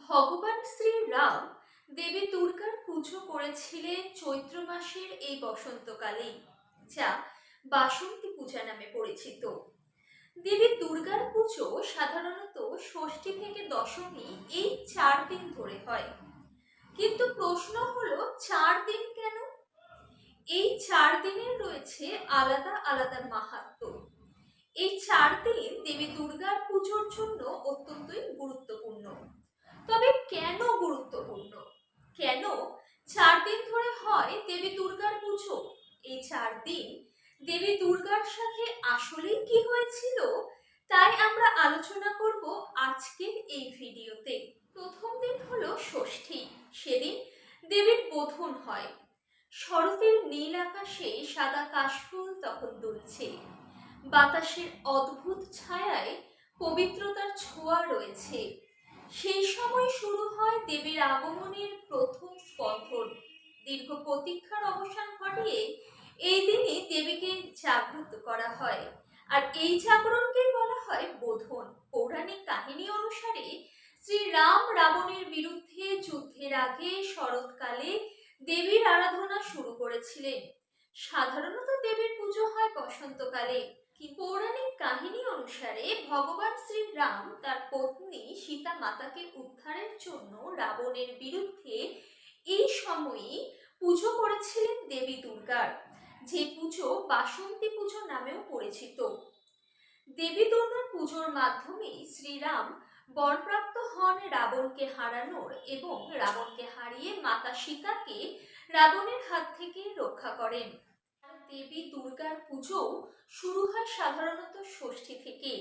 ভগবান শ্রীরাম দেবী দুর্গার পুজো করেছিলেন চৈত্র মাসের এই বসন্তকালেই, যা বাসন্তী পূজা নামে পরিচিত। দেবী দুর্গার পুজো সাধারণত ষষ্ঠী থেকে দশমী এই 4 দিন ধরে হয়। কিন্তু প্রশ্ন হলো, 4 দিন কেন? এই 4 দিনের রয়েছে আলাদা আলাদা মাহাত্ম্য। এই 4 দিন দেবী দুর্গার পুজোর জন্য অত্যন্তই গুরুত্বপূর্ণ। তবে কেন গুরুত্বপূর্ণ? কেন 4 দিন ধরে হয় দেবী দুর্গার পুজো? এই 4 দিন দেবী দুর্গার সাথে আসলেই কি হয়েছিল, তাই আমরা আলোচনা করব আজকের এই ভিডিওতে। প্রথম দিন হলো ষষ্ঠী। সেদিন দেবীর বোধন হয়। শরতের নীল আকাশে সাদা কাশফুল তখন দুলছে। বাতাসের অদ্ভুত ছায়ায় পবিত্রতার ছোঁয়া রয়েছে। সেই সময় শুরু হয় দেবীর আগমনের প্রথম স্পন্দন। দীর্ঘ প্রতীক্ষার অবসান ঘটিয়ে এই দিনে দেবীকে জাগ্রত করা হয়, আর এই জাগরণকেই বলা হয় বোধন। পৌরাণিক কাহিনী অনুসারে শ্রীরাম রাবণের বিরুদ্ধে যুদ্ধের আগে শরৎকালে দেবীর আরাধনা শুরু করেছিলেন। সাধারণত দেবীর পুজো হয় বসন্তকালে। পৌরাণিক কাহিনী অনুসারে ভগবান শ্রীরাম তার পত্নী সীতা মাতাকে উদ্ধারের জন্য রাবণের বিরুদ্ধে এই সময়ই পুজো করেছিলেন দেবী দুর্গার, যে পুজো বাসন্তী পুজো নামেও পরিচিত। দেবী দুর্গার পুজোর মাধ্যমে শ্রীরাম বরপ্রাপ্ত হন রাবণকে হারানোর, এবং রাবণকে হারিয়ে মাতা সীতাকে রাবণের হাত থেকে রক্ষা করেন। দেবী দুর্গার পুজো শুরু হয় সাধারণত ষষ্ঠী থেকে।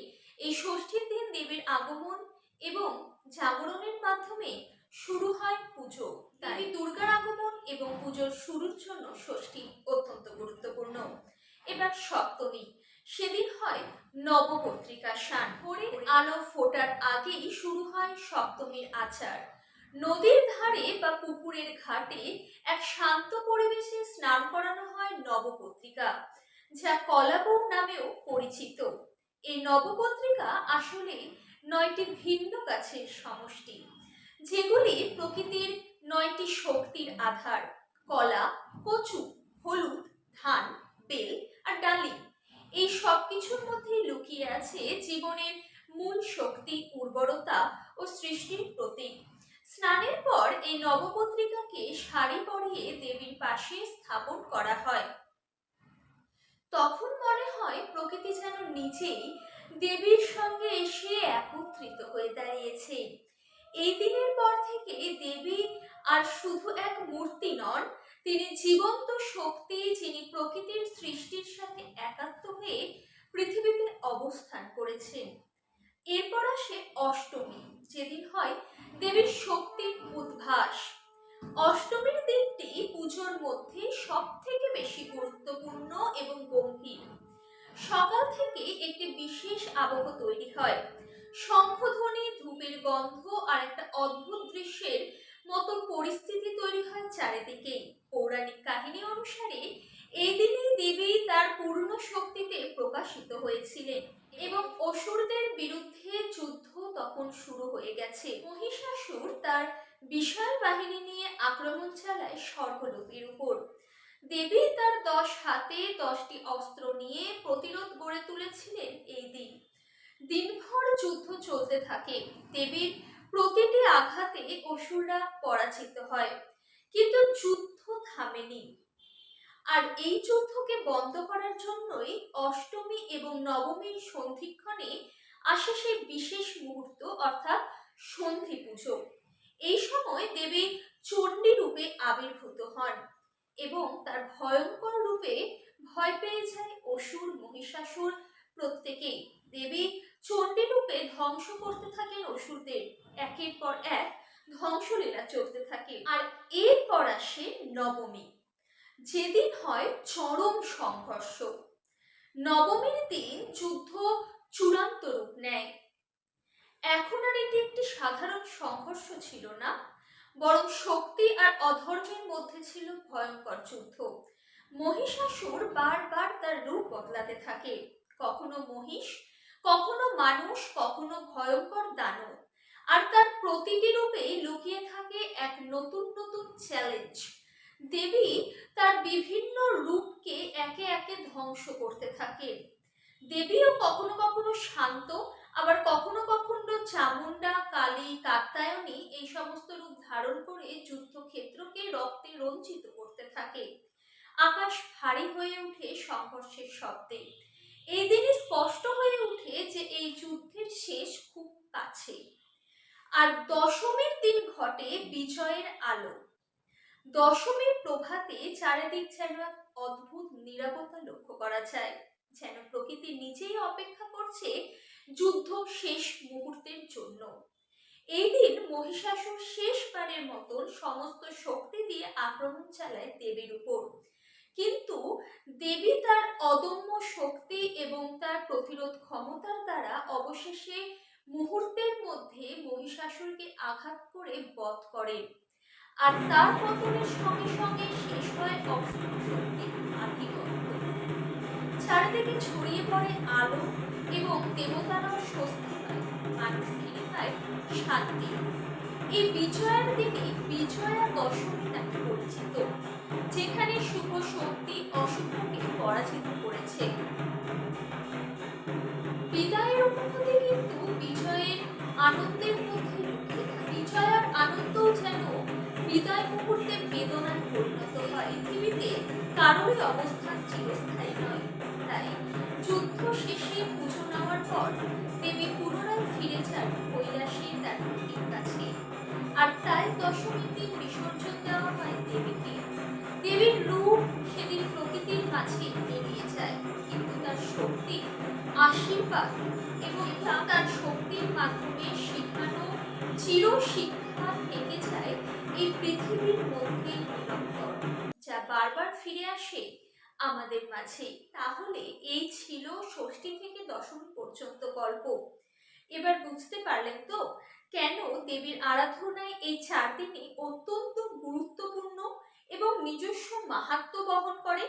এই ষষ্ঠীর দিন দেবীর আগমন এবং জাগরণের মাধ্যমে শুরু হয় পুজো। দেবী দুর্গার আগমন এবং পুজোর শুরুর জন্য ষষ্ঠী অত্যন্ত গুরুত্বপূর্ণ। এবার সপ্তমী। সেদিন হয় নবপত্রিকা স্নান। ভোরের আলো ফোটার আগেই শুরু হয় সপ্তমীর আচার। নদীর ধারে বা পুকুরের ঘাটে এক শান্ত পরিবেশে স্নান করানো হয় নবপত্রিকা, যা কলাবৌ নামেও পরিচিত। এই নবপত্রিকা আসলে 9টি ভিন্ন গাছের সমষ্টি, যেগুলি প্রকৃতির 9টি শক্তির আধার: কলা, কচু, হলুদ, ধান, বেল আর ডালিম। এই সব কিছুর মধ্যেই লুকিয়ে আছে জীবনের মূল শক্তি, উর্বরতা ও সৃষ্টির প্রতীক। স্নানের পর এই নবপত্রিকাকে শাড়ি পরিয়ে দেবীর পাশে স্থাপন করা হয়। তখন মনে হয় প্রকৃতি যেন নিজেই দেবীর সঙ্গে এসে একত্রিত হয়ে দাঁড়িয়েছে। এই দিনের পর থেকে দেবী আর শুধু এক মূর্তি নন, তিনি জীবন্ত শক্তি, যিনি প্রকৃতির সৃষ্টির সাথে একাত্ম হয়ে পৃথিবীতে অবস্থান করেছেন। এরপর আসে অষ্টমী, যেদিন হয় দেবীর শক্তির উদ্ভাস। অষ্টমীর দিনটি পুজোর মধ্যে সব থেকে বেশি গুরুত্বপূর্ণ এবং গম্ভীর। সকাল থেকে একটি বিশেষ আবহ তৈরি হয়। শঙ্খধ্বনি, ধূপের গন্ধ আর একটা অদ্ভুত দৃশ্যের মতো পরিস্থিতি তৈরি হয় চারিদিকে। পৌরাণিক কাহিনী অনুসারে এই দিনেই দেবী তার পূর্ণ শক্তিতে প্রকাশিত হয়েছিলেন, এবং অসুরদের বিরুদ্ধে যুদ্ধ তখন শুরু হয়ে গেছে। মহিষাসুর তার বিশাল বাহিনী নিয়ে আক্রমণ চালায় স্বর্গলোকের উপর। দেবী তার 10 হাতে 10টি অস্ত্র নিয়ে প্রতিরোধ গড়ে তুলেছিলেন এই দিন। দিনভর যুদ্ধ চলতে থাকে। দেবীর প্রতিটি আঘাতে অসুররা পরাজিত হয়, কিন্তু যুদ্ধ থামেনি। আর এই যুদ্ধকে বন্ধ করার জন্যই অষ্টমী এবং নবমীর সন্ধিক্ষণে আসে সেই বিশেষ মুহূর্ত, অর্থাৎ সন্ধি পুজো। এই সময় দেবী চণ্ডী রূপে আবির্ভূত হন, এবং তার ভয়ঙ্কর রূপে ভয় পেয়ে যায় অসুর, মহিষাসুর প্রত্যেকেই। দেবী চণ্ডী রূপে ধ্বংস করতে থাকেন অসুরদের। একের পর এক ধ্বংসলীলা চলতে থাকে। আর এরপর আসে নবমী, যেদিন হয় চরম সংঘর্ষ। নবমীর দিন যুদ্ধ চূড়ান্ত রূপ নেয়। এখন আর এটি একটি সাধারণ সংঘর্ষ ছিল না, বরং শক্তি আর অধর্মের মধ্যে ছিল ভয়ঙ্কর যুদ্ধ। মহিষাসুর বারবার তার রূপ বদলাতে থাকে, কখনো মহিষ, কখনো মানুষ, কখনো ভয়ঙ্কর দানব। আর তার প্রতিটি রূপে লুকিয়ে থাকে এক নতুন নতুন চ্যালেঞ্জ। দেবী তার বিভিন্ন রূপকে একে একে ধ্বংস করতে থাকেন। দেবীও কখনো কখনো শান্ত, আবার কখনো কখনো চামুন্ডা, কালী, কাত্যায়নী এই সমস্ত রূপ ধারণ করে যুদ্ধক্ষেত্রকে রক্তে রঞ্জিত করতে থাকে। আকাশ ভারী হয়ে ওঠে সংঘর্ষের শব্দে। এই দিনই স্পষ্ট হয়ে ওঠে যে এই যুদ্ধের শেষ খুব কাছে। আর দশমীর দিন ঘটে বিজয়ের আলো। দশমীর প্রভাতে চারিদিক যেন এক অদ্ভুত নীরবতা লক্ষ্য করা যায়, যেন প্রকৃতি নিজেই অপেক্ষা করছে যুদ্ধ শেষ মুহূর্তের জন্য। এই দিন মহিষাসুর শেষবারের মতন সমস্ত শক্তি দিয়ে আক্রমণ চালায় দেবীর উপর। কিন্তু দেবী তার অদম্য শক্তি এবং তার প্রতিরোধ ক্ষমতার দ্বারা অবশেষে মুহূর্তের মধ্যে মহিষাসুরকে আঘাত করে বধ করেন। আর তার পতনের সঙ্গে সঙ্গে শেষ হয় অসুর শক্তির আধিপত্য। চারিদিকে ছড়িয়ে পড়ে আলো এবং দেবতারাও স্বস্তি পায়, মানুষ ফিরে পায় শান্তি। এই বিজয়ের দিনে বিজয়া দশমী নামে পরিচিত, যেখানে শুভ শক্তি অশুভকে পরাজিত করেছে। বিদায়ের অনুভূতি কিন্তু বিজয়ের আনন্দের মধ্যে লুকিয়ে থাকে। বিজয়ার আনন্দও যেন বিদায় মুহূর্তে বেদনায় পরিণত হয়। পৃথিবীতে কারোরই অবস্থান চিরস্থায়ী নয়। তাই যুদ্ধ শেষে পুজো নেওয়ার পর দেবী পুনরায় ফিরে যান কৈলাসে তার পতির কাছে। আর তাই দশমীর দিন বিসর্জন দেওয়া হয় দেবীকে। দেবীর রূপ সেদিন প্রকৃতির মাঝে এড়িয়ে যায়, কিন্তু তার শক্তি, আশীর্বাদ এবং তার শক্তির মাধ্যমে শিখানো চির শিক্ষা থেকে যায় এই পৃথিবীর মধ্যে নিরন্তর, যা বারবার ফিরে আসে আমাদের মাঝে। তাহলে এই ছিল ষষ্ঠী থেকে দশমী পর্যন্ত গল্প। এবার বুঝতে পারলেন তো কেন দেবীর আরাধনায় এই 4 দিনই অত্যন্ত গুরুত্বপূর্ণ এবং নিজস্ব মাহাত্ম্য বহন করে।